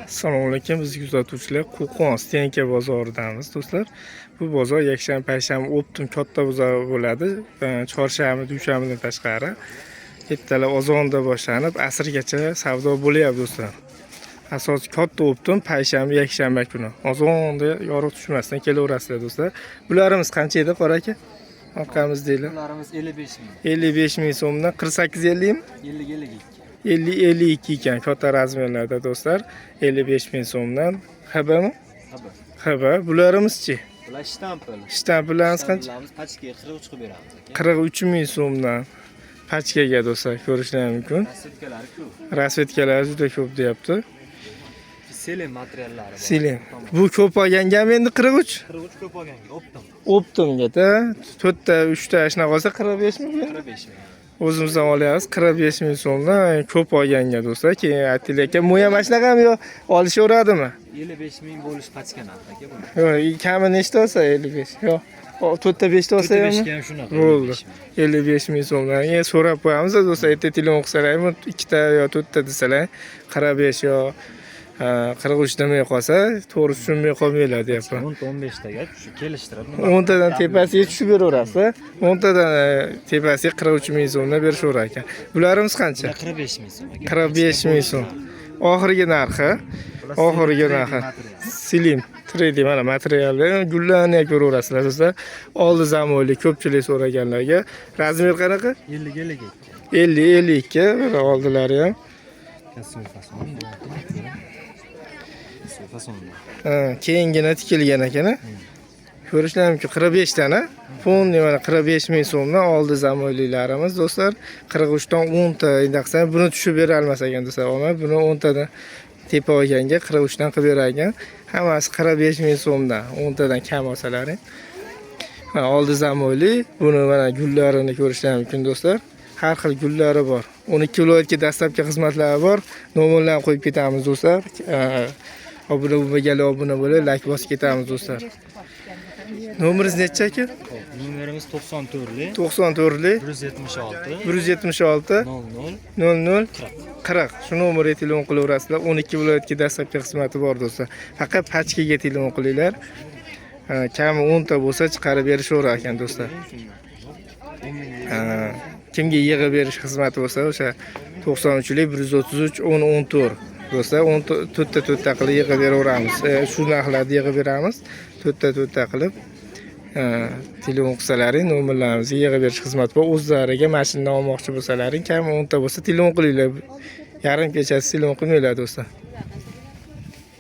Assalomu alaykum, biz kuzatuvchilar Qo'qon Stenka bozoridamiz do'stlar. Bu bozor yakshanba, payshanba optim katta bozor bo'ladi. Chorshanba, dushanbadan tashqari. Ertalab azonda boshlanib, asrgacha savdo bo'lyapti do'stlar. Asosiy katta optim payshanba, yakshanba kuni. Azonda yorug' tushmasdan kelaverasizlar do'stlar. Bularimiz qancha edi, qora aka? Orqamiz deylar. Bularimiz 55 ming. 55 ming so'mdan 48-50 mi? 50-52 ekan katta razmerlarda do'stlar. 55 ming so'mdan. Xabami? Xaba. Bularimiz-chi? Bular shtampil. Shtampillarimiz qancha? Bularimiz pachkaga 43 qilib beramiz aka. 43 ming so'mdan pachkaga do'stlar ko'rishlar mumkin. Rasvetkalari ko'p. Rasvetkalari juda ko'p deyapti. Selen materiallari bor. Selen. Bu ko'p olgangami endi 43? 43 ko'p olganga optim. Optimga-da 4 ta, 3 ta shunaqa olsa 45 ming. 45 ming. O'zimizdan olyapmiz 45 ming so'mdan ko'p olganga do'stlar. Keyin aytdilar aka, "Bu ham shunaqami yo olishaveradimi?" 55 ming bo'lish pachka narx aka bu. Yo'q, kami nechta olsa 55. Yo'q. 4 ta 5 ta olsa ham 45 ga ham shunaqa. bo'ldi. 55 ming so'mdan. So'rab qo'yamiz do'stlar. Erta telefon qilsalarmi, 2 ta yo 4 ta desalar, 45 yo 43 demay qolsa, to'g'ri tushunmay qolmaylar deyapman. 15 taga kelishtirib 10 tadan tepasiga tushib beraverasiz. 10 tadan tepasiga 43 ming so'mdan berishaverar ekan. Bularimiz qancha? 45 ming so'm aka. 45 ming so'm. Oxirgi narxi, oxirgi narxi. Slim 3D mana materiallar, gullarni ko'raverasizlar do'stlar. Oldi zamonli ko'pchilik so'raganlarga razmer qanaqa? 50-52 oldilari ham. Keyingina tikilgan ekan. Ko'rishlar mumkin 45 tana. Fon mana 45 ming so'mdan oldi zamonlilarimiz do'stlar. 43 dan 10 ta indaqsan buni tushib bera olmas ekan do'stlar. Omad buni 10 tadan tepa olganga 43 dan qilib bergan. Hammasi 45 ming so'mdan 10 tadan kam olsalaring. Oldi zamonli. Buni mana gullarini ko'rishlar mumkin do'stlar. Har xil gullari bor. 12 viloyatga dastlabki xizmatlari bor. Nomerlarni qo'yib ketamiz do'stlar. Obuna bo'lmaganlar obuna bo'lib, like bosib ketamiz do'stlar. Nomeringiz necha aka? Nomerimiz 94li 94li 176 176 00 00 40. Shu nomerga telefon qilaverasizlar. 12 viloyatga dastlabki xizmati bor do'stlar. Faqat pachkaga telefon qilinglar. Kami 10 ta bo'lsa chiqarib berishaverar ekan do'stlar. Kimga yig'ib berish xizmati bo'lsa, o'sha 93lik 133 10 14 do'stlar 4 ta qilib yig'ib beraveramiz. Shu narxlarda yig'ib beramiz. 4 ta qilib telefon qilsalaring, nomerlarimizga yig'ib berish xizmati bor. O'zlariga mashina olmoqchi bo'lsalaring, kam 10 ta bo'lsa telefon qilinglar. Yarim kechasi telefon qilmanglar do'stlar.